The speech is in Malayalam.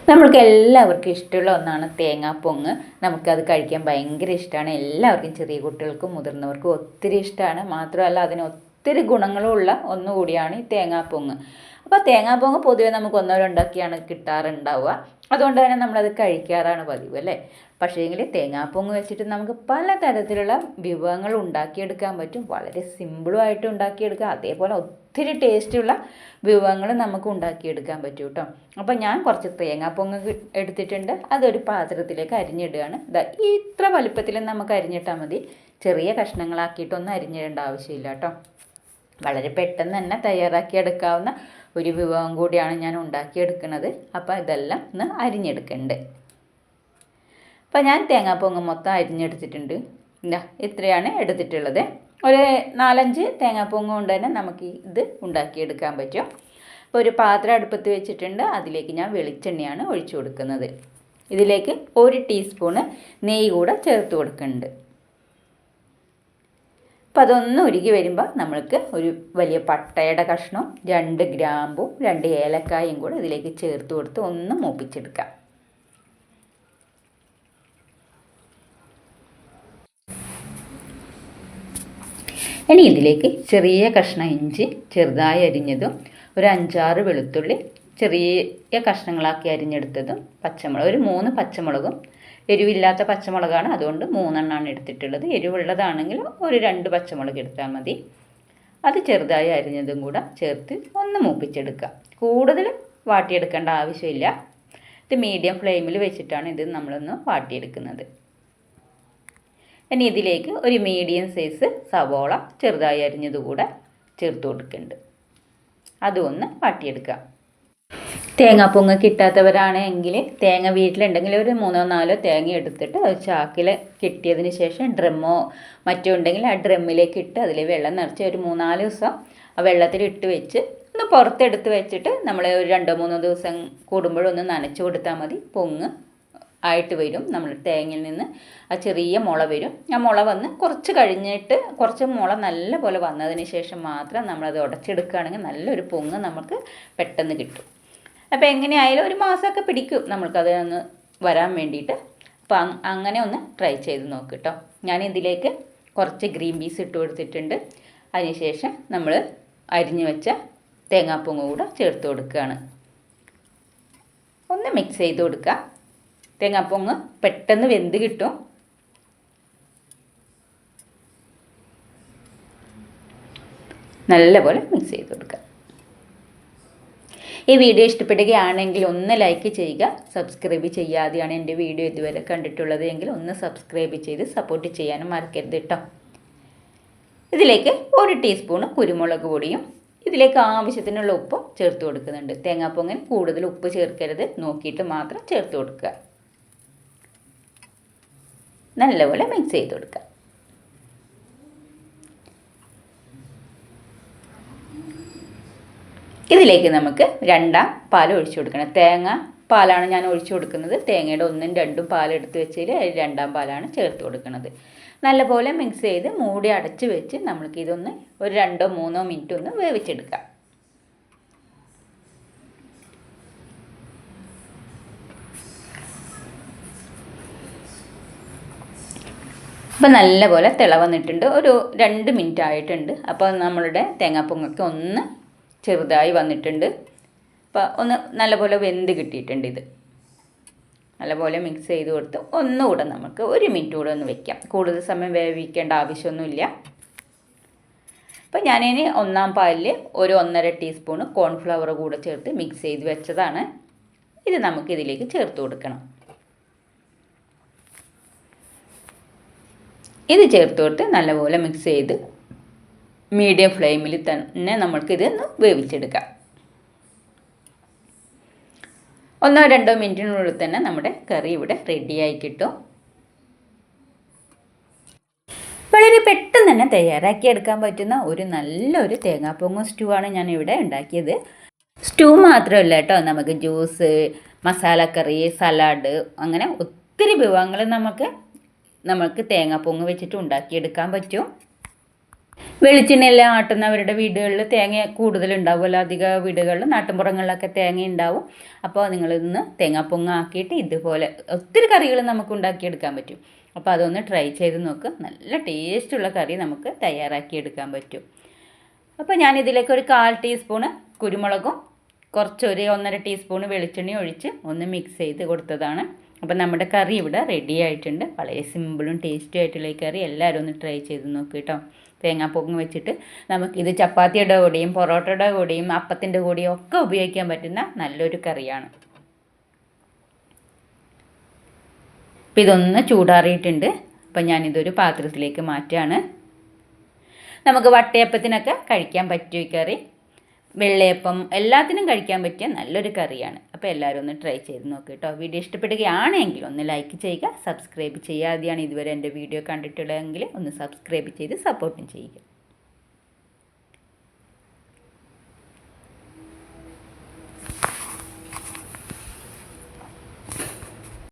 നമ്മൾക്ക് എല്ലാവർക്കും ഇഷ്ടമുള്ള ഒന്നാണ് തേങ്ങാപ്പൊങ്ങ്. നമുക്കത് കഴിക്കാൻ ഭയങ്കര ഇഷ്ടമാണ്. എല്ലാവർക്കും, ചെറിയ കുട്ടികൾക്കും മുതിർന്നവർക്കും ഒത്തിരി ഇഷ്ടമാണ്. മാത്രമല്ല അതിന് ഒത്തിരി ഗുണങ്ങളുള്ള ഒന്നുകൂടിയാണ് ഈ തേങ്ങാപ്പൊങ്ങ്. അപ്പോൾ തേങ്ങാപ്പൊങ്ങ് പൊതുവെ നമുക്ക് ഒന്നോ രണ്ടൊക്കെയാണ് കിട്ടാറുണ്ടാവുക. അതുകൊണ്ട് തന്നെ നമ്മളത് കഴിക്കാറാണ് പതിവ് അല്ലേ. പക്ഷേങ്കിൽ തേങ്ങാപ്പൊങ്ങ് വെച്ചിട്ട് നമുക്ക് പലതരത്തിലുള്ള വിഭവങ്ങൾ ഉണ്ടാക്കിയെടുക്കാൻ പറ്റും. വളരെ സിമ്പിളുമായിട്ട് ഉണ്ടാക്കിയെടുക്കാം. അതേപോലെ ഒത്തിരി ടേസ്റ്റുള്ള വിഭവങ്ങൾ നമുക്ക് ഉണ്ടാക്കിയെടുക്കാൻ പറ്റും കേട്ടോ. അപ്പോൾ ഞാൻ കുറച്ച് തേങ്ങാപ്പൊങ്ങ് എടുത്തിട്ടുണ്ട്. അതൊരു പാത്രത്തിലേക്ക് അരിഞ്ഞിടുകയാണ്. ഇത്ര വലുപ്പത്തിൽ നമുക്ക് അരിഞ്ഞിട്ടാൽ മതി. ചെറിയ കഷ്ണങ്ങളാക്കിയിട്ടൊന്നും അരിഞ്ഞിടേണ്ട ആവശ്യമില്ല കേട്ടോ. വളരെ പെട്ടെന്ന് തന്നെ തയ്യാറാക്കിയെടുക്കാവുന്ന ഒരു വിഭവം കൂടിയാണ് ഞാൻ ഉണ്ടാക്കിയെടുക്കുന്നത്. അപ്പോൾ ഇതെല്ലാം ഒന്ന് അരിഞ്ഞെടുക്കുന്നുണ്ട്. അപ്പോൾ ഞാൻ തേങ്ങാപ്പൊങ്ങ് മൊത്തം അരിഞ്ഞെടുത്തിട്ടുണ്ട്. ഇത്രയാണ് എടുത്തിട്ടുള്ളത്. ഒരു 4-5 തേങ്ങാപ്പൊങ്ങ് കൊണ്ട് തന്നെ നമുക്ക് ഇത് ഉണ്ടാക്കിയെടുക്കാൻ പറ്റും. അപ്പോൾ ഒരു പാത്രം അടുപ്പത്ത് വെച്ചിട്ടുണ്ട്. അതിലേക്ക് ഞാൻ വെളിച്ചെണ്ണയാണ് ഒഴിച്ചു കൊടുക്കുന്നത്. ഇതിലേക്ക് 1 ടീസ്പൂണ് നെയ്യ് കൂടെ ചേർത്ത് കൊടുക്കുന്നുണ്ട്. അപ്പോൾ അതൊന്ന് ഉരുകി വരുമ്പോൾ നമ്മൾക്ക് ഒരു വലിയ പട്ടയുടെ കഷ്ണം, 2 ഗ്രാമ്പും 2 ഏലക്കായും കൂടെ ഇതിലേക്ക് ചേർത്ത് കൊടുത്ത് ഒന്ന് മൂപ്പിച്ചെടുക്കാം. ഇനി ഇതിലേക്ക് ചെറിയ കഷ്ണം ഇഞ്ചി ചെറുതായി അരിഞ്ഞതും, ഒരു 5-6 വെളുത്തുള്ളി ചെറിയ കഷ്ണങ്ങളാക്കി അരിഞ്ഞെടുത്തതും, പച്ചമുളക് ഒരു 3 പച്ചമുളകും, എരിവില്ലാത്ത പച്ചമുളകാണ് അതുകൊണ്ട് 3 എണ്ണമാണ് എടുത്തിട്ടുള്ളത്. എരിവുള്ളതാണെങ്കിൽ ഒരു 2 പച്ചമുളക് എടുത്താൽ മതി. അത് ചെറുതായി അരിഞ്ഞതും കൂടെ ചേർത്ത് ഒന്ന് മൂപ്പിച്ചെടുക്കുക. കൂടുതൽ വാട്ടിയെടുക്കേണ്ട ആവശ്യമില്ല. ഇത് മീഡിയം ഫ്ലെയിമിൽ വെച്ചിട്ടാണ് ഇത് നമ്മളൊന്ന് വാട്ടിയെടുക്കുന്നത്. ഇനി ഇതിലേക്ക് ഒരു മീഡിയം സൈസ് സവോള ചെറുതായി അരിഞ്ഞതുകൂടെ ചേർത്ത് കൊടുക്കുന്നുണ്ട്. അതും ഒന്ന് വാട്ടിയെടുക്കാം. തേങ്ങാപ്പൊങ്ങ് കിട്ടാത്തവരാണെങ്കിൽ തേങ്ങ വീട്ടിലുണ്ടെങ്കിൽ ഒരു 3-4 തേങ്ങ എടുത്തിട്ട് അത് ചാക്കിൽ കെട്ടിയതിന് ശേഷം ഡ്രമ്മോ മറ്റോ ഉണ്ടെങ്കിൽ ആ ഡ്രമ്മിലേക്ക് ഇട്ട് അതിൽ വെള്ളം നിറച്ച് ഒരു 3-4 ദിവസം ആ വെള്ളത്തിൽ ഇട്ട് വെച്ച് ഒന്ന് പുറത്തെടുത്ത് വെച്ചിട്ട് നമ്മൾ ഒരു 2-3 ദിവസം കൂടുമ്പോഴൊന്ന് നനച്ച് കൊടുത്താൽ മതി. പൊങ്ങ് ആയിട്ട് വരും. നമ്മൾ തേങ്ങയിൽ നിന്ന് ആ ചെറിയ മുള വരും. ആ മുള വന്ന് കുറച്ച് കഴിഞ്ഞിട്ട്, കുറച്ച് മുള നല്ല പോലെ വന്നതിന് ശേഷം മാത്രം നമ്മളത് ഉടച്ചെടുക്കുകയാണെങ്കിൽ നല്ലൊരു പൊങ്ങ് നമുക്ക് പെട്ടെന്ന് കിട്ടും. അപ്പോൾ എങ്ങനെയായാലും ഒരു മാസമൊക്കെ പിടിക്കും നമ്മൾക്കത് ഒന്ന് വരാൻ വേണ്ടിയിട്ട്. അപ്പോൾ അങ്ങനെ ഒന്ന് ട്രൈ ചെയ്ത് നോക്ക് കേട്ടോ. ഞാൻ ഇതിലേക്ക് കുറച്ച് ഗ്രീൻ പീസ് ഇട്ട് കൊടുത്തിട്ടുണ്ട്. അതിനുശേഷം നമ്മൾ അരിഞ്ഞു വെച്ച തേങ്ങാപ്പൊങ്ങ് കൂടെ ചേർത്ത് കൊടുക്കുകയാണ്. ഒന്ന് മിക്സ് ചെയ്ത് കൊടുക്കുക. തേങ്ങാപ്പൊങ്ങ് പെട്ടെന്ന് വെന്ത് കിട്ടും. നല്ലപോലെ മിക്സ് ചെയ്ത് കൊടുക്കുക. ഈ വീഡിയോ ഇഷ്ടപ്പെടുകയാണെങ്കിൽ ഒന്ന് ലൈക്ക് ചെയ്യുക. സബ്സ്ക്രൈബ് ചെയ്യാതെയാണ് എൻ്റെ വീഡിയോ ഇതുവരെ കണ്ടിട്ടുള്ളത് എങ്കിൽ ഒന്ന് സബ്സ്ക്രൈബ് ചെയ്ത് സപ്പോർട്ട് ചെയ്യാനും മറക്കരുത് കേട്ടോ. ഇതിലേക്ക് 1 ടീസ്പൂൺ കുരുമുളക് പൊടിയും ഇതിലേക്ക് ആവശ്യത്തിനുള്ള ഉപ്പും ചേർത്ത് കൊടുക്കുന്നുണ്ട്. തേങ്ങാപ്പൊങ്ങിന് കൂടുതൽ ഉപ്പ് ചേർക്കരുത്, നോക്കിയിട്ട് മാത്രം ചേർത്ത് കൊടുക്കുക. നല്ലപോലെ മിക്സ് ചെയ്ത് കൊടുക്കുക. ഇതിലേക്ക് നമുക്ക് 2 പാൽ ഒഴിച്ചു കൊടുക്കണം. തേങ്ങ പാലാണ് ഞാൻ ഒഴിച്ചു കൊടുക്കുന്നത്. തേങ്ങയുടെ 1ഉം 2ഉം പാലെടുത്ത് വെച്ചതിൽ 2ാം പാലാണ് ചേർത്ത് കൊടുക്കുന്നത്. നല്ലപോലെ മിക്സ് ചെയ്ത് മൂടി അടച്ച് വെച്ച് നമ്മൾക്ക് ഇതൊന്ന് ഒരു 2-3 മിനിറ്റ് ഒന്ന് വേവിച്ചെടുക്കാം. അപ്പോൾ നല്ലപോലെ തിള വന്നിട്ടുണ്ട്. ഒരു 2 മിനിറ്റ് ആയിട്ടുണ്ട്. അപ്പോൾ നമ്മളുടെ തേങ്ങാപ്പൊങ്ങൊക്കെ ഒന്ന് ചെറുതായി വന്നിട്ടുണ്ട്. അപ്പോൾ ഒന്ന് നല്ലപോലെ വെന്ത് കിട്ടിയിട്ടുണ്ട്. ഇത് നല്ലപോലെ മിക്സ് ചെയ്ത് കൊടുത്ത് ഒന്നുകൂടെ നമുക്ക് 1 മിനിറ്റ് കൂടെ ഒന്ന് വെക്കാം. കൂടുതൽ സമയം വേവിക്കേണ്ട ആവശ്യമൊന്നുമില്ല. അപ്പോൾ ഞാനിനി 1ാം പാലിൽ ഒരു 1.5 ടീസ്പൂൺ കോൺഫ്ലവർ കൂടെ ചേർത്ത് മിക്സ് ചെയ്ത് വെച്ചതാണ്. ഇത് നമുക്ക് ഇതിലേക്ക് ചേർത്ത് കൊടുക്കണം. ഇത് ചേർത്ത് കൊടുത്ത് നല്ലപോലെ മിക്സ് ചെയ്ത് മീഡിയം ഫ്ലെയിമിൽ തന്നെ നമ്മൾക്കിത് ഒന്ന് വേവിച്ചെടുക്കാം. 1-2 മിനിറ്റിനുള്ളിൽ തന്നെ നമ്മുടെ കറി ഇവിടെ റെഡിയായി കിട്ടും. വളരെ പെട്ടെന്ന് തന്നെ തയ്യാറാക്കിയെടുക്കാൻ പറ്റുന്ന ഒരു നല്ലൊരു തേങ്ങാപ്പൊങ്ങ് സ്റ്റൂ ആണ് ഞാൻ ഇവിടെ ഉണ്ടാക്കിയത്. സ്റ്റൂ മാത്രമല്ല കേട്ടോ, നമുക്ക് ജ്യൂസ്, മസാലക്കറി, സലാഡ്, അങ്ങനെ ഒത്തിരി വിഭവങ്ങൾ നമുക്ക് തേങ്ങാപ്പൊങ്ങ് വെച്ചിട്ട് ഉണ്ടാക്കിയെടുക്കാൻ പറ്റും. വെളിച്ചെണ്ണയെല്ലാം ആട്ടുന്നവരുടെ വീടുകളിൽ തേങ്ങ കൂടുതലുണ്ടാവുമല്ലോ, അധിക വീടുകളിൽ നാട്ടിൻപുറങ്ങളിലൊക്കെ തേങ്ങ ഉണ്ടാവും. അപ്പോൾ നിങ്ങളിന്ന് തേങ്ങാപ്പൊങ്ങ ആക്കിയിട്ട് ഇതുപോലെ ഒത്തിരി കറികൾ നമുക്ക് ഉണ്ടാക്കിയെടുക്കാൻ പറ്റും. അപ്പോൾ അതൊന്ന് ട്രൈ ചെയ്ത് നോക്ക്. നല്ല ടേസ്റ്റുള്ള കറി നമുക്ക് തയ്യാറാക്കിയെടുക്കാൻ പറ്റും. അപ്പോൾ ഞാനിതിലേക്ക് ഒരു 1/4 ടീസ്പൂണ് കുരുമുളകും കുറച്ചൊരു 1.5 ടീസ്പൂണ് വെളിച്ചെണ്ണ ഒഴിച്ച് ഒന്ന് മിക്സ് ചെയ്ത് കൊടുത്തതാണ്. അപ്പോൾ നമ്മുടെ കറി ഇവിടെ റെഡി ആയിട്ടുണ്ട്. വളരെ സിമ്പിളും ടേസ്റ്റും ആയിട്ടുള്ള ഈ കറി എല്ലാവരും ഒന്ന് ട്രൈ ചെയ്ത് നോക്കുക കേട്ടോ. തേങ്ങാപ്പൊങ്ങ് വെച്ചിട്ട് നമുക്കിത് ചപ്പാത്തിയുടെ കൂടെയും പൊറോട്ടയുടെ കൂടെയും അപ്പത്തിൻ്റെ കൂടെയും ഒക്കെ ഉപയോഗിക്കാൻ പറ്റുന്ന നല്ലൊരു കറിയാണ്. അപ്പോൾ ഇതൊന്ന് ചൂടാറിയിട്ടുണ്ട്. അപ്പം ഞാനിതൊരു പാത്രത്തിലേക്ക് മാറ്റുകയാണ്. നമുക്ക് വട്ടയപ്പത്തിനൊക്കെ കഴിക്കാൻ പറ്റും ഈ കറി. വെള്ളയപ്പം എല്ലാത്തിനും കഴിക്കാൻ പറ്റിയ നല്ലൊരു കറിയാണ്. അപ്പോൾ എല്ലാവരും ഒന്ന് ട്രൈ ചെയ്ത് നോക്കുക കേട്ടോ. വീഡിയോ ഇഷ്ടപ്പെടുകയാണെങ്കിൽ ഒന്ന് ലൈക്ക് ചെയ്യുക, സബ്സ്ക്രൈബ് ചെയ്യാതെയാണ് ഇതുവരെ എൻ്റെ വീഡിയോ കണ്ടിട്ടുള്ളതെങ്കിൽ ഒന്ന് സബ്സ്ക്രൈബ് ചെയ്ത് സപ്പോർട്ടും ചെയ്യുക.